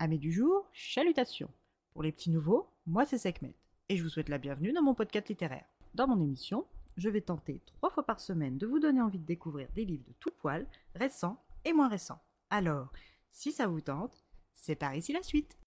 Amis du jour, chalutations. Pour les petits nouveaux, moi c'est Sekhmet, et je vous souhaite la bienvenue dans mon podcast littéraire. Dans mon émission, je vais tenter 3 fois par semaine de vous donner envie de découvrir des livres de tout poil, récents et moins récents. Alors, si ça vous tente, c'est par ici la suite.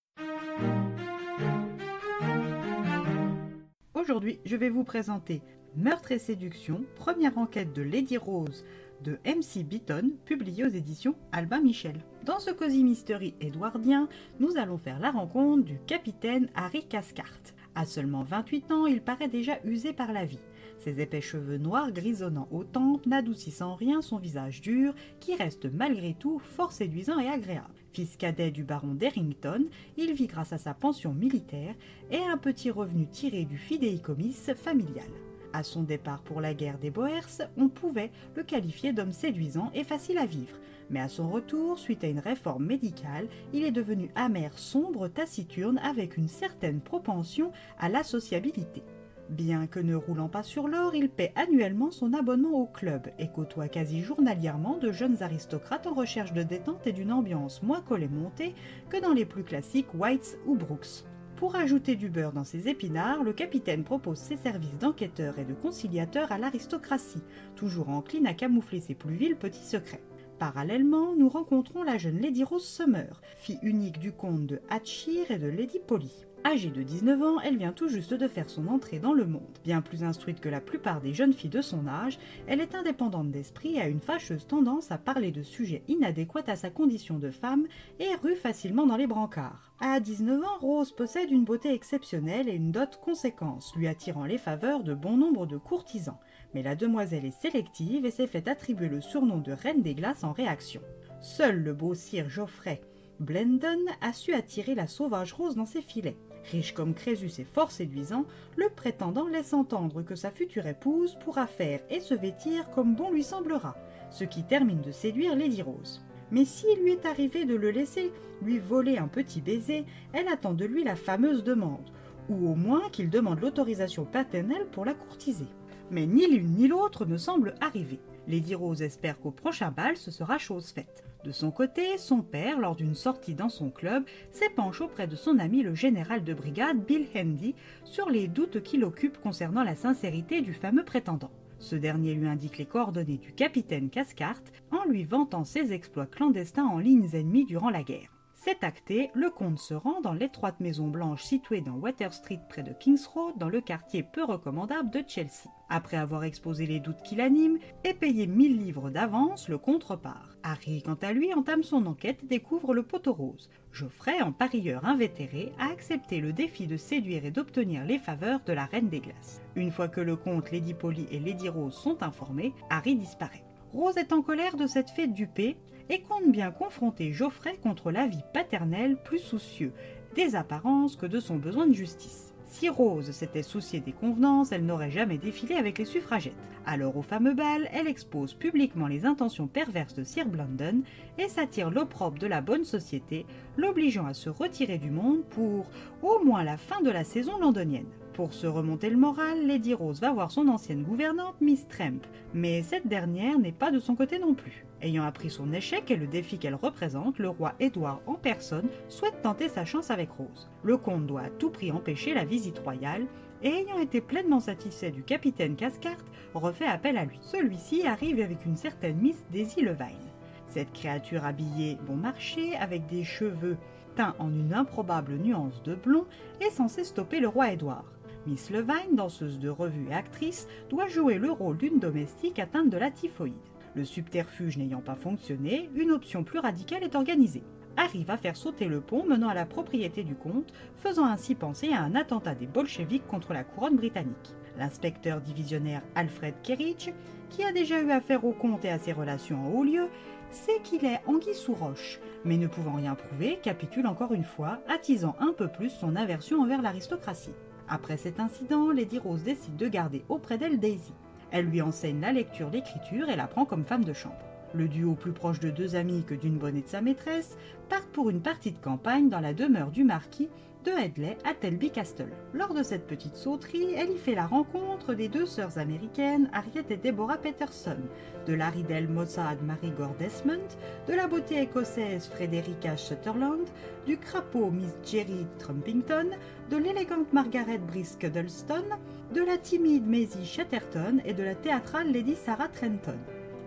Aujourd'hui, je vais vous présenter Meurtre et séduction, première enquête de Lady Rose de MC Beaton, publié aux éditions Albin Michel. Dans ce cosy mystery édouardien, nous allons faire la rencontre du capitaine Harry Cathcart. À seulement 28 ans, il paraît déjà usé par la vie. Ses épais cheveux noirs grisonnant aux tempes n'adoucissent en rien son visage dur, qui reste malgré tout fort séduisant et agréable. Fils cadet du baron d'Errington, il vit grâce à sa pension militaire et un petit revenu tiré du fidéicommice familial. À son départ pour la guerre des Boers, on pouvait le qualifier d'homme séduisant et facile à vivre. Mais à son retour, suite à une réforme médicale, il est devenu amer, sombre, taciturne, avec une certaine propension à la sociabilité. Bien que ne roulant pas sur l'or, il paie annuellement son abonnement au club et côtoie quasi journalièrement de jeunes aristocrates en recherche de détente et d'une ambiance moins collée-montée que dans les plus classiques Whites ou Brooks. Pour ajouter du beurre dans ses épinards, le capitaine propose ses services d'enquêteur et de conciliateur à l'aristocratie, toujours encline à camoufler ses plus vils petits secrets. Parallèlement, nous rencontrons la jeune Lady Rose Summer, fille unique du comte de Hatshire et de Lady Polly. Âgée de 19 ans, elle vient tout juste de faire son entrée dans le monde. Bien plus instruite que la plupart des jeunes filles de son âge, elle est indépendante d'esprit et a une fâcheuse tendance à parler de sujets inadéquats à sa condition de femme et rue facilement dans les brancards. À 19 ans, Rose possède une beauté exceptionnelle et une dot conséquente, lui attirant les faveurs de bon nombre de courtisans. Mais la demoiselle est sélective et s'est fait attribuer le surnom de Reine des Glaces en réaction. Seul le beau sire Geoffrey Blendon a su attirer la sauvage Rose dans ses filets. Riche comme Crésus et fort séduisant, le prétendant laisse entendre que sa future épouse pourra faire et se vêtir comme bon lui semblera, ce qui termine de séduire Lady Rose. Mais s'il lui est arrivé de le laisser lui voler un petit baiser, elle attend de lui la fameuse demande, ou au moins qu'il demande l'autorisation paternelle pour la courtiser. Mais ni l'une ni l'autre ne semble arriver. Lady Rose espère qu'au prochain bal ce sera chose faite. De son côté, son père, lors d'une sortie dans son club, s'épanche auprès de son ami le général de brigade Bill Handy sur les doutes qu'il occupe concernant la sincérité du fameux prétendant. Ce dernier lui indique les coordonnées du capitaine Cathcart en lui vantant ses exploits clandestins en lignes ennemies durant la guerre. C'est acté, le comte se rend dans l'étroite maison blanche située dans Water Street près de King's Road dans le quartier peu recommandable de Chelsea. Après avoir exposé les doutes qui l'animent et payé 1000 livres d'avance, le comte repart. Harry, quant à lui, entame son enquête et découvre le poteau rose. Geoffrey, en parieur invétéré, a accepté le défi de séduire et d'obtenir les faveurs de la Reine des Glaces. Une fois que le comte, Lady Polly et Lady Rose sont informés, Harry disparaît. Rose est en colère de s'être fait duper et compte bien confronter Geoffrey contre l'avis paternel plus soucieux des apparences que de son besoin de justice. Si Rose s'était souciée des convenances, elle n'aurait jamais défilé avec les suffragettes. Alors au fameux bal, elle expose publiquement les intentions perverses de Sir Blendon et s'attire l'opprobre de la bonne société, l'obligeant à se retirer du monde pour au moins la fin de la saison londonienne. Pour se remonter le moral, Lady Rose va voir son ancienne gouvernante, Miss Tramp, mais cette dernière n'est pas de son côté non plus. Ayant appris son échec et le défi qu'elle représente, le roi Édouard en personne souhaite tenter sa chance avec Rose. Le comte doit à tout prix empêcher la visite royale et ayant été pleinement satisfait du capitaine Cathcart, refait appel à lui. Celui-ci arrive avec une certaine Miss Daisy Levine. Cette créature habillée bon marché, avec des cheveux teints en une improbable nuance de blond, est censée stopper le roi Édouard. Miss Levine, danseuse de revue et actrice, doit jouer le rôle d'une domestique atteinte de la typhoïde. Le subterfuge n'ayant pas fonctionné, une option plus radicale est organisée. Harry va faire sauter le pont menant à la propriété du comte, faisant ainsi penser à un attentat des bolcheviks contre la couronne britannique. L'inspecteur divisionnaire Alfred Kerridge, qui a déjà eu affaire au comte et à ses relations en haut lieu, sait qu'il est anguille sous roche, mais ne pouvant rien prouver, capitule encore une fois, attisant un peu plus son aversion envers l'aristocratie. Après cet incident, Lady Rose décide de garder auprès d'elle Daisy. Elle lui enseigne la lecture, l'écriture et la prend comme femme de chambre. Le duo, plus proche de deux amis que d'une bonne et de sa maîtresse, partent pour une partie de campagne dans la demeure du marquis de Headley à Telby Castle. Lors de cette petite sauterie, elle y fait la rencontre des deux sœurs américaines Harriet et Deborah Peterson, de la ridelle maussade Mary Gore Desmond, de la beauté écossaise Frederica Sutherland, du crapaud Miss Jerry Trumpington, de l'élégante Margaret Brice Cuddleston, de la timide Maisie Chatterton et de la théâtrale Lady Sarah Trenton.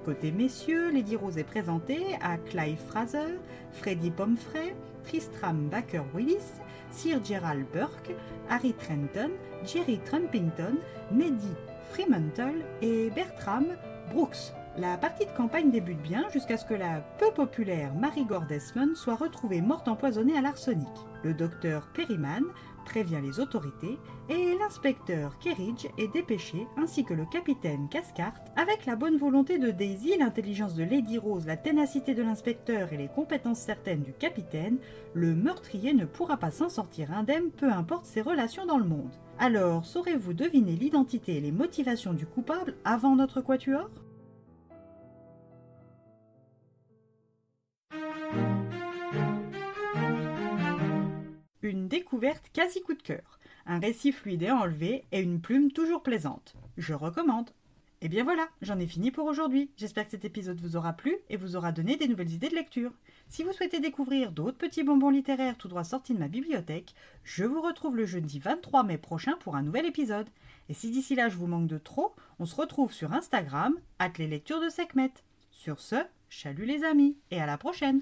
Côté messieurs, Lady Rose est présentée à Clive Fraser, Freddie Pomfrey, Tristram Baker Willis, Sir Gerald Burke, Harry Trenton, Jerry Trumpington, Neddy Fremantle et Bertram Brooks. La partie de campagne débute bien jusqu'à ce que la peu populaire Mary Gore Desmond soit retrouvée morte empoisonnée à l'arsenic. Le docteur Perryman prévient les autorités et l'inspecteur Kerridge est dépêché, ainsi que le capitaine Cathcart. Avec la bonne volonté de Daisy, l'intelligence de Lady Rose, la ténacité de l'inspecteur et les compétences certaines du capitaine, le meurtrier ne pourra pas s'en sortir indemne, peu importe ses relations dans le monde. Alors, saurez-vous deviner l'identité et les motivations du coupable avant notre quatuor ? Une découverte quasi coup de cœur, un récit fluide et enlevé et une plume toujours plaisante. Je recommande. Et bien voilà, j'en ai fini pour aujourd'hui. J'espère que cet épisode vous aura plu et vous aura donné des nouvelles idées de lecture. Si vous souhaitez découvrir d'autres petits bonbons littéraires tout droit sortis de ma bibliothèque, je vous retrouve le jeudi 23 mai prochain pour un nouvel épisode. Et si d'ici là je vous manque de trop, on se retrouve sur Instagram, @leslecturesdeSekhmet. Sur ce, chalut les amis et à la prochaine.